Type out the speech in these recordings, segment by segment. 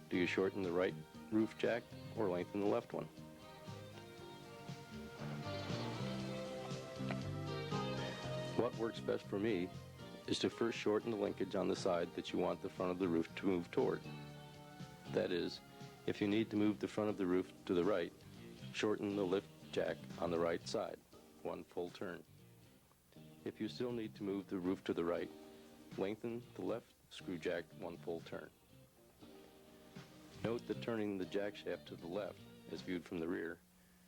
Do you shorten the right roof jack or lengthen the left one? What works best for me is to first shorten the linkage on the side that you want the front of the roof to move toward. That is, if you need to move the front of the roof to the right, shorten the lift jack on the right side, one full turn. If you still need to move the roof to the right, lengthen the left screw jack one full turn. Note that turning the jack shaft to the left, as viewed from the rear,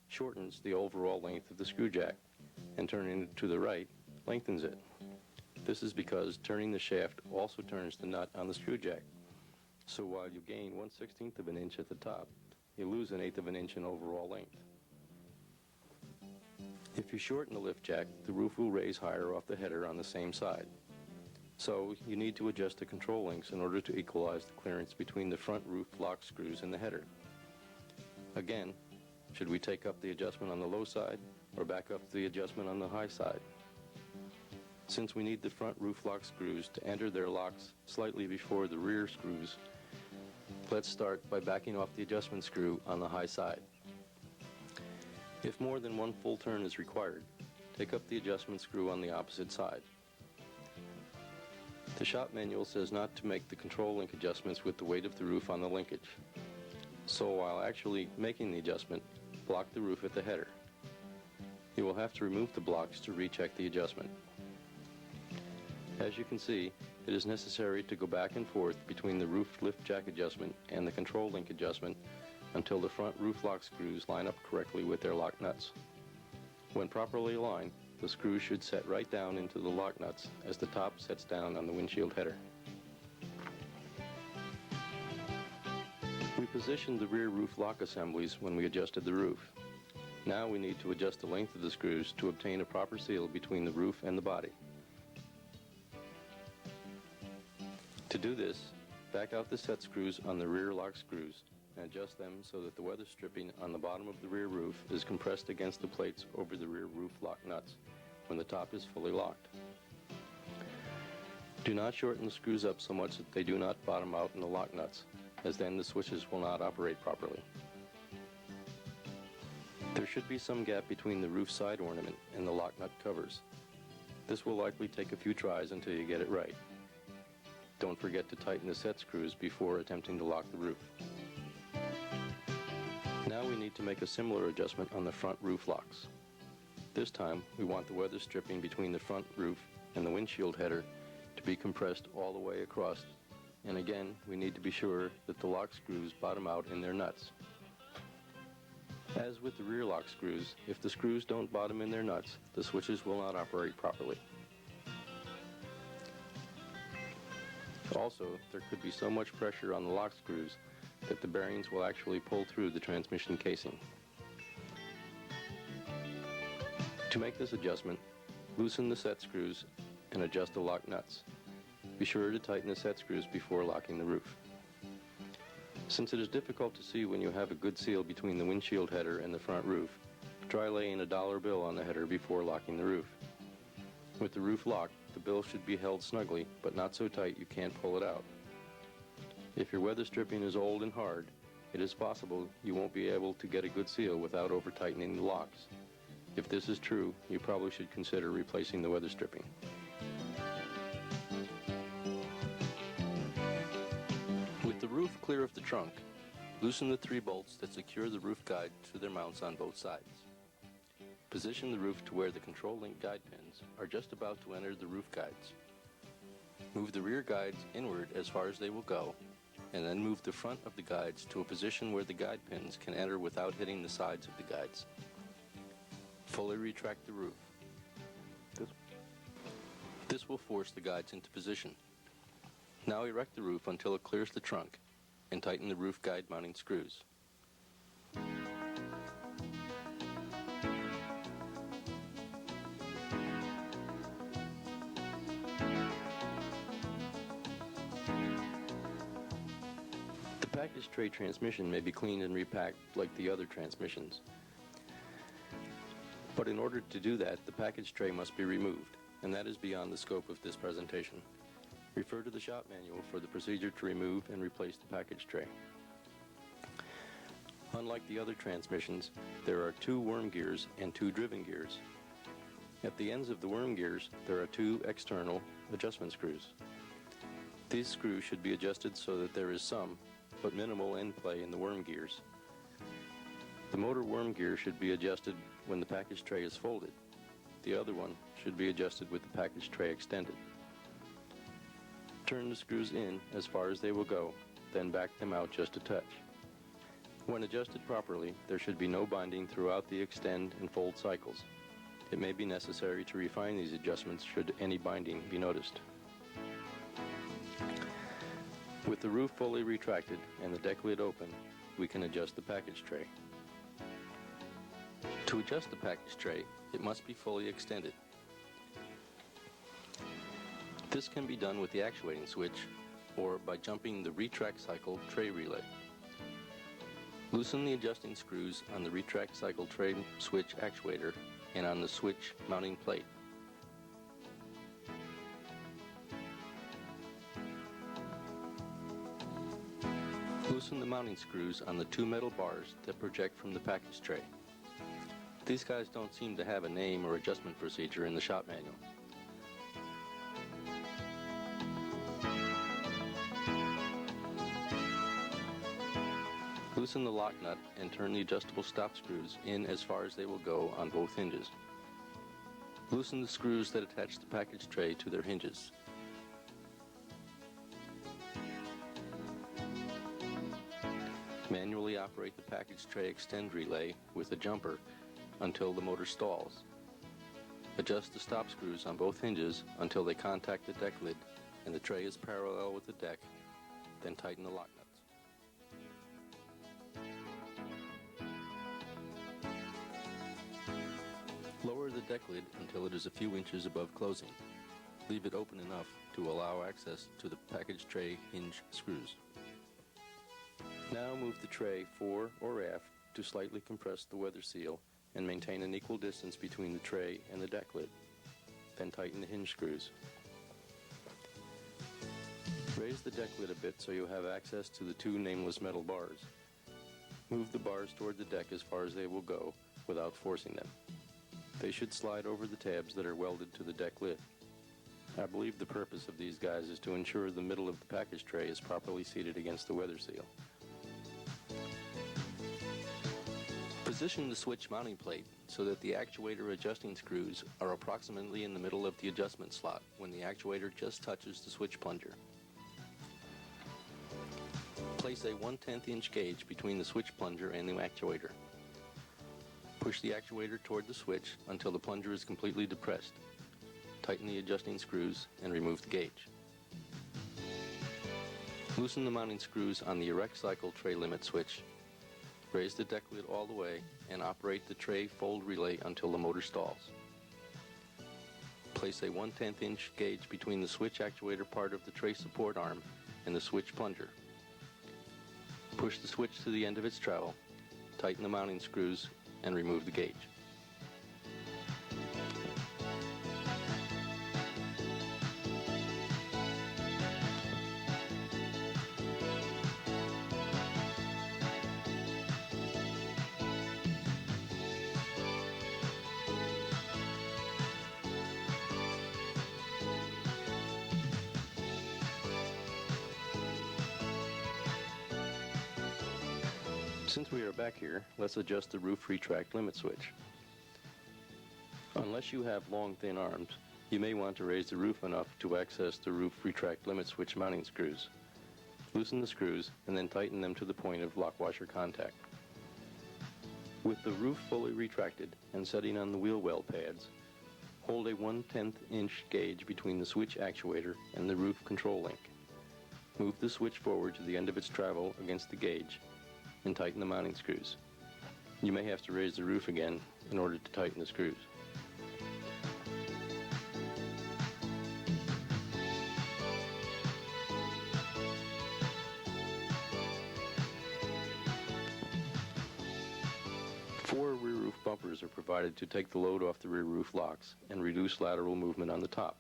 shortens the overall length of the screw jack, and turning it to the right lengthens it. This is because turning the shaft also turns the nut on the screw jack. So while you gain 1/16 of an inch at the top, you lose 1/8 of an inch in overall length. If you shorten the lift jack, the roof will raise higher off the header on the same side. So you need to adjust the control links in order to equalize the clearance between the front roof lock screws and the header. Again, should we take up the adjustment on the low side or back up the adjustment on the high side? Since we need the front roof lock screws to enter their locks slightly before the rear screws, let's start by backing off the adjustment screw on the high side. If more than one full turn is required, take up the adjustment screw on the opposite side. The shop manual says not to make the control link adjustments with the weight of the roof on the linkage. So while actually making the adjustment, block the roof at the header. You will have to remove the blocks to recheck the adjustment. As you can see, it is necessary to go back and forth between the roof lift jack adjustment and the control link adjustment until the front roof lock screws line up correctly with their lock nuts. When properly aligned, the screws should set right down into the lock nuts as the top sets down on the windshield header. We positioned the rear roof lock assemblies when we adjusted the roof. Now we need to adjust the length of the screws to obtain a proper seal between the roof and the body. To do this, back out the set screws on the rear lock screws and adjust them so that the weather stripping on the bottom of the rear roof is compressed against the plates over the rear roof lock nuts when the top is fully locked. Do not shorten the screws up so much that they do not bottom out in the lock nuts, as then the switches will not operate properly. There should be some gap between the roof side ornament and the lock nut covers. This will likely take a few tries until you get it right. Don't forget to tighten the set screws before attempting to lock the roof. Now we need to make a similar adjustment on the front roof locks. This time, we want the weather stripping between the front roof and the windshield header to be compressed all the way across. And again, we need to be sure that the lock screws bottom out in their nuts. As with the rear lock screws, if the screws don't bottom in their nuts, the switches will not operate properly. Also, there could be so much pressure on the lock screws that the bearings will actually pull through the transmission casing. To make this adjustment, loosen the set screws and adjust the lock nuts. Be sure to tighten the set screws before locking the roof. Since it is difficult to see when you have a good seal between the windshield header and the front roof, try laying a dollar bill on the header before locking the roof. With the roof locked, the bill should be held snugly, but not so tight you can't pull it out. If your weather stripping is old and hard, it is possible you won't be able to get a good seal without over-tightening the locks. If this is true, you probably should consider replacing the weather stripping. With the roof clear of the trunk, loosen the 3 bolts that secure the roof guide to their mounts on both sides. Position the roof to where the control link guide pins are just about to enter the roof guides. Move the rear guides inward as far as they will go, and then move the front of the guides to a position where the guide pins can enter without hitting the sides of the guides. Fully retract the roof. This will force the guides into position. Now erect the roof until it clears the trunk and tighten the roof guide mounting screws. The package tray transmission may be cleaned and repacked like the other transmissions. But in order to do that, the package tray must be removed, and that is beyond the scope of this presentation. Refer to the shop manual for the procedure to remove and replace the package tray. Unlike the other transmissions, there are 2 worm gears and 2 driven gears. At the ends of the worm gears, there are 2 external adjustment screws. These screws should be adjusted so that there is some, but minimal end play in the worm gears. The motor worm gear should be adjusted when the package tray is folded. The other one should be adjusted with the package tray extended. Turn the screws in as far as they will go, then back them out just a touch. When adjusted properly, there should be no binding throughout the extend and fold cycles. It may be necessary to refine these adjustments should any binding be noticed. With the roof fully retracted and the deck lid open, we can adjust the package tray. To adjust the package tray, it must be fully extended. This can be done with the actuating switch or by jumping the retract cycle tray relay. Loosen the adjusting screws on the retract cycle tray switch actuator and on the switch mounting plate. Loosen the mounting screws on the 2 metal bars that project from the package tray. These guys don't seem to have a name or adjustment procedure in the shop manual. Loosen the lock nut and turn the adjustable stop screws in as far as they will go on both hinges. Loosen the screws that attach the package tray to their hinges. Manually operate the package tray extend relay with a jumper until the motor stalls. Adjust the stop screws on both hinges until they contact the deck lid and the tray is parallel with the deck, then tighten the lock nuts. Lower the deck lid until it is a few inches above closing. Leave it open enough to allow access to the package tray hinge screws. Now move the tray fore or aft to slightly compress the weather seal and maintain an equal distance between the tray and the deck lid. Then tighten the hinge screws. Raise the deck lid a bit so you have access to the 2 nameless metal bars. Move the bars toward the deck as far as they will go without forcing them. They should slide over the tabs that are welded to the deck lid. I believe the purpose of these guys is to ensure the middle of the package tray is properly seated against the weather seal. Position the switch mounting plate so that the actuator adjusting screws are approximately in the middle of the adjustment slot when the actuator just touches the switch plunger. Place a 1/10 inch gauge between the switch plunger and the actuator. Push the actuator toward the switch until the plunger is completely depressed. Tighten the adjusting screws and remove the gauge. Loosen the mounting screws on the erect cycle tray limit switch. Raise the deck lid all the way and operate the tray fold relay until the motor stalls. Place a 1/10 inch gauge between the switch actuator part of the tray support arm and the switch plunger. Push the switch to the end of its travel, tighten the mounting screws, and remove the gauge. Since we are back here, let's adjust the roof retract limit switch. Unless you have long, thin arms, you may want to raise the roof enough to access the roof retract limit switch mounting screws. Loosen the screws and then tighten them to the point of lock washer contact. With the roof fully retracted and setting on the wheel well pads, hold a 1/10 inch gauge between the switch actuator and the roof control link. Move the switch forward to the end of its travel against the gauge and tighten the mounting screws. You may have to raise the roof again in order to tighten the screws. Four rear roof bumpers are provided to take the load off the rear roof locks and reduce lateral movement on the top.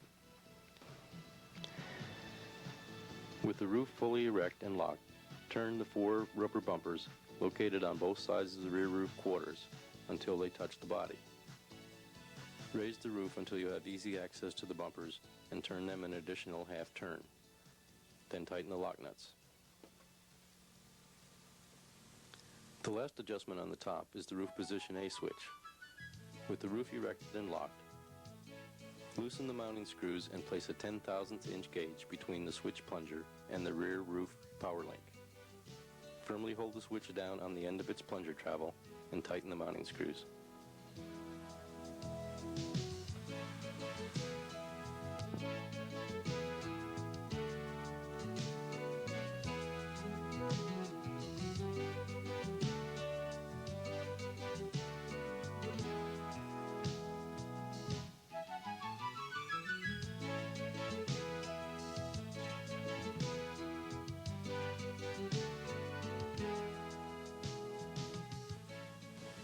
With the roof fully erect and locked, Turn the 4 rubber bumpers located on both sides of the rear roof quarters until they touch the body. Raise the roof until you have easy access to the bumpers and turn them an additional half turn. Then tighten the lock nuts. The last adjustment on the top is the roof position A switch. With the roof erected and locked, loosen the mounting screws and place a 10/1000th inch gauge between the switch plunger and the rear roof power link. Firmly hold the switch down on the end of its plunger travel and tighten the mounting screws.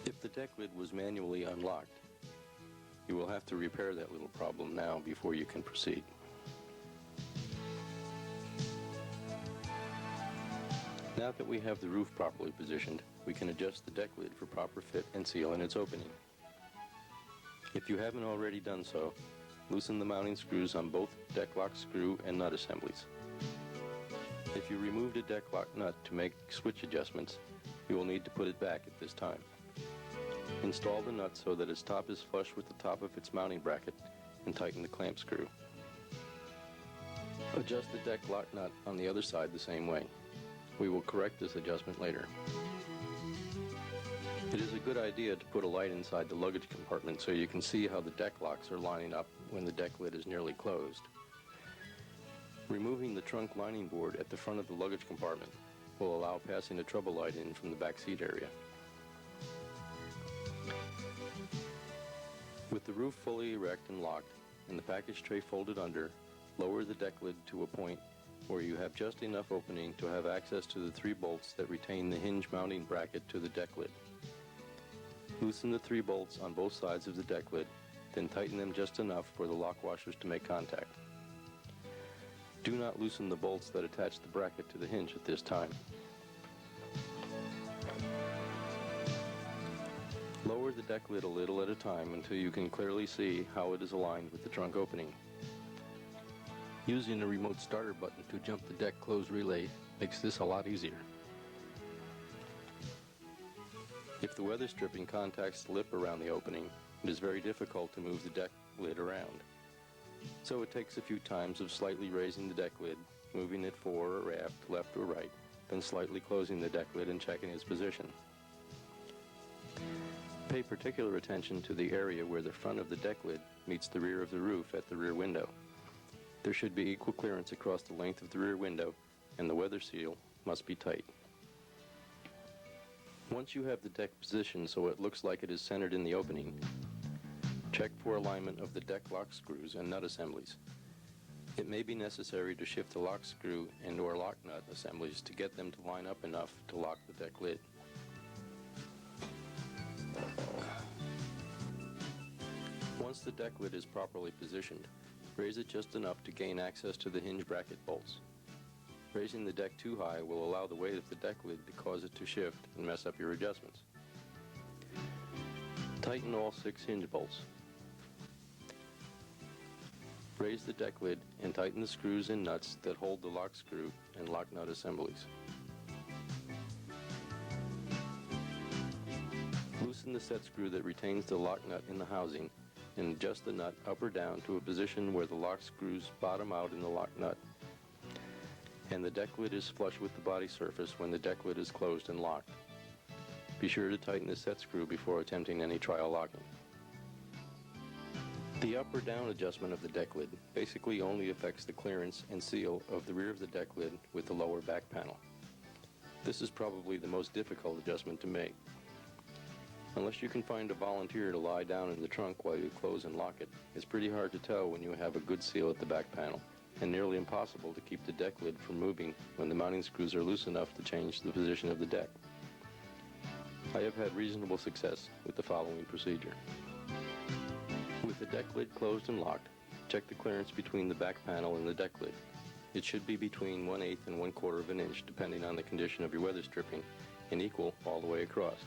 If the deck lid was manually unlocked, you will have to repair that little problem now before you can proceed. Now that we have the roof properly positioned, we can adjust the deck lid for proper fit and seal in its opening. If you haven't already done so, loosen the mounting screws on both deck lock screw and nut assemblies. If you removed a deck lock nut to make switch adjustments, you will need to put it back at this time. Install the nut so that its top is flush with the top of its mounting bracket and tighten the clamp screw. Adjust the deck lock nut on the other side the same way. We will correct this adjustment later. It is a good idea to put a light inside the luggage compartment so you can see how the deck locks are lining up when the deck lid is nearly closed. Removing the trunk lining board at the front of the luggage compartment will allow passing a trouble light in from the back seat area. With the roof fully erect and locked and the package tray folded under, lower the deck lid to a point where you have just enough opening to have access to the 3 bolts that retain the hinge mounting bracket to the deck lid. Loosen the 3 bolts on both sides of the deck lid, then tighten them just enough for the lock washers to make contact. Do not loosen the bolts that attach the bracket to the hinge at this time. Lower the deck lid a little at a time until you can clearly see how it is aligned with the trunk opening. Using a remote starter button to jump the deck close relay makes this a lot easier. If the weather stripping contacts the lip around the opening, it is very difficult to move the deck lid around. So it takes a few times of slightly raising the deck lid, moving it fore or aft, left or right, then slightly closing the deck lid and checking its position. Pay particular attention to the area where the front of the deck lid meets the rear of the roof at the rear window. There should be equal clearance across the length of the rear window, and the weather seal must be tight. Once you have the deck positioned so it looks like it is centered in the opening, check for alignment of the deck lock screws and nut assemblies. It may be necessary to shift the lock screw and or lock nut assemblies to get them to line up enough to lock the deck lid. Once the deck lid is properly positioned, raise it just enough to gain access to the hinge bracket bolts. Raising the deck too high will allow the weight of the deck lid to cause it to shift and mess up your adjustments. Tighten all 6 hinge bolts. Raise the deck lid and tighten the screws and nuts that hold the lock screw and lock nut assemblies. Loosen the set screw that retains the lock nut in the housing and adjust the nut up or down to a position where the lock screws bottom out in the lock nut, and the deck lid is flush with the body surface when the deck lid is closed and locked. Be sure to tighten the set screw before attempting any trial locking. The up or down adjustment of the deck lid basically only affects the clearance and seal of the rear of the deck lid with the lower back panel. This is probably the most difficult adjustment to make. Unless you can find a volunteer to lie down in the trunk while you close and lock it, it's pretty hard to tell when you have a good seal at the back panel, and nearly impossible to keep the deck lid from moving when the mounting screws are loose enough to change the position of the deck. I have had reasonable success with the following procedure. With the deck lid closed and locked, check the clearance between the back panel and the deck lid. It should be between 1/8 and 1/4 of an inch, depending on the condition of your weather stripping, and equal all the way across.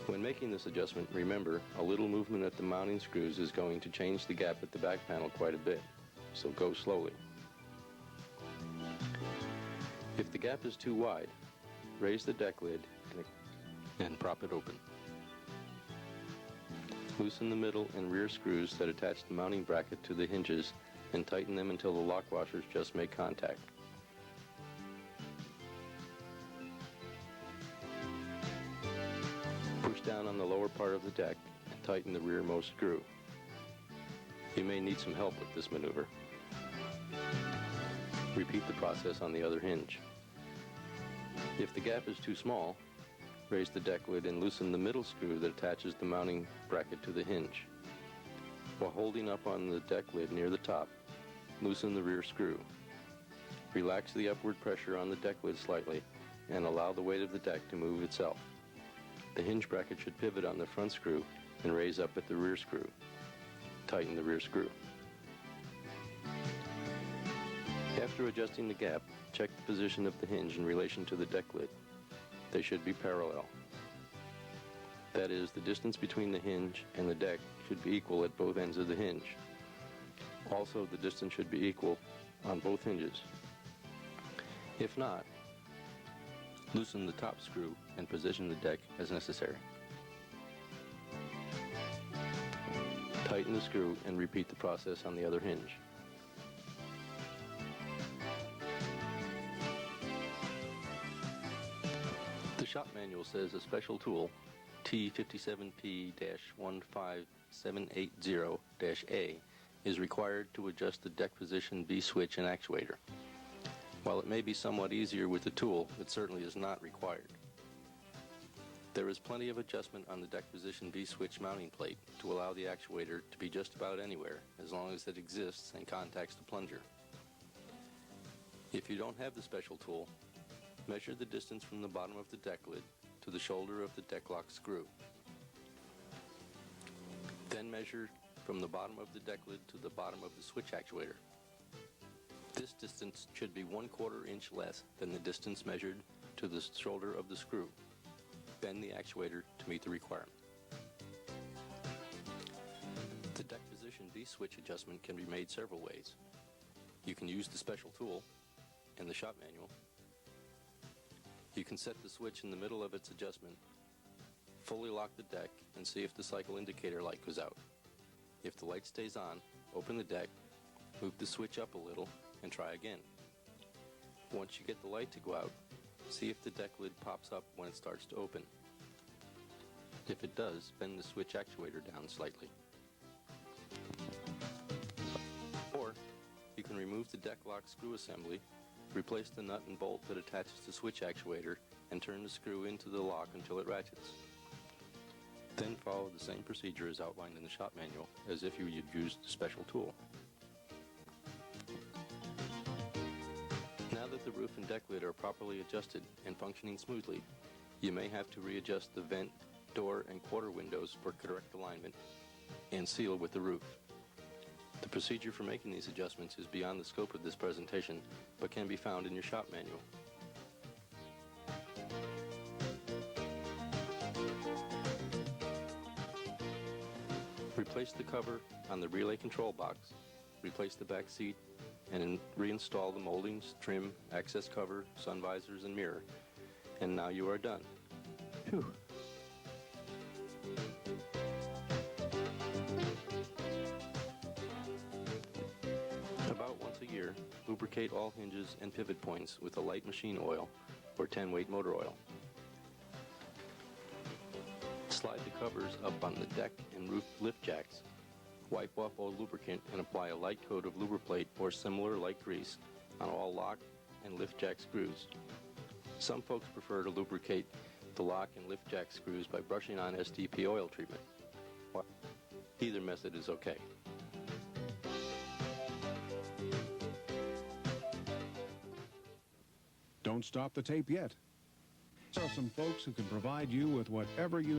When making this adjustment, remember, a little movement at the mounting screws is going to change the gap at the back panel quite a bit, so go slowly. If the gap is too wide, raise the deck lid and prop it open. Loosen the middle and rear screws that attach the mounting bracket to the hinges and tighten them until the lock washers just make contact. Push down on the lower part of the deck and tighten the rearmost screw. You may need some help with this maneuver. Repeat the process on the other hinge. If the gap is too small, raise the deck lid and loosen the middle screw that attaches the mounting bracket to the hinge. While holding up on the deck lid near the top, loosen the rear screw. Relax the upward pressure on the deck lid slightly and allow the weight of the deck to move itself. The hinge bracket should pivot on the front screw and raise up at the rear screw. Tighten the rear screw. After adjusting the gap, check the position of the hinge in relation to the deck lid. They should be parallel. That is, the distance between the hinge and the deck should be equal at both ends of the hinge. Also, the distance should be equal on both hinges. If not, loosen the top screw and position the deck as necessary. Tighten the screw and repeat the process on the other hinge. The shop manual says a special tool, T57P-15780-A, is required to adjust the deck position V switch and actuator. While it may be somewhat easier with the tool, it certainly is not required. There is plenty of adjustment on the deck position V switch mounting plate to allow the actuator to be just about anywhere as long as it exists and contacts the plunger. If you don't have the special tool, measure the distance from the bottom of the deck lid to the shoulder of the deck lock screw. Then measure from the bottom of the deck lid to the bottom of the switch actuator. This distance should be 1/4 inch less than the distance measured to the shoulder of the screw. Bend the actuator to meet the requirement. The deck position V-switch adjustment can be made several ways. You can use the special tool and the shop manual. You can set the switch in the middle of its adjustment, fully lock the deck, and see if the cycle indicator light goes out. If the light stays on, open the deck, move the switch up a little, and try again. Once you get the light to go out, see if the deck lid pops up when it starts to open. If it does, bend the switch actuator down slightly. Or, you can remove the deck lock screw assembly, replace the nut and bolt that attaches the switch actuator, and turn the screw into the lock until it ratchets. Then follow the same procedure as outlined in the shop manual, as if you had used the special tool. Now that the roof and deck lid are properly adjusted and functioning smoothly, you may have to readjust the vent, door, and quarter windows for correct alignment and seal with the roof. The procedure for making these adjustments is beyond the scope of this presentation, but can be found in your shop manual. Replace the cover on the relay control box, replace the back seat, and reinstall the moldings, trim, access cover, sun visors, and mirror. And now you are done. Phew. About once a year, lubricate all hinges and pivot points with a light machine oil or 10-weight motor oil. Slide the covers up on the deck and roof lift jacks. Wipe off all lubricant and apply a light coat of lubriplate or similar light grease on all lock and lift jack screws. Some folks prefer to lubricate the lock and lift jack screws by brushing on SDP oil treatment. Either method is okay. Don't stop the tape yet. There are some folks who can provide you with whatever you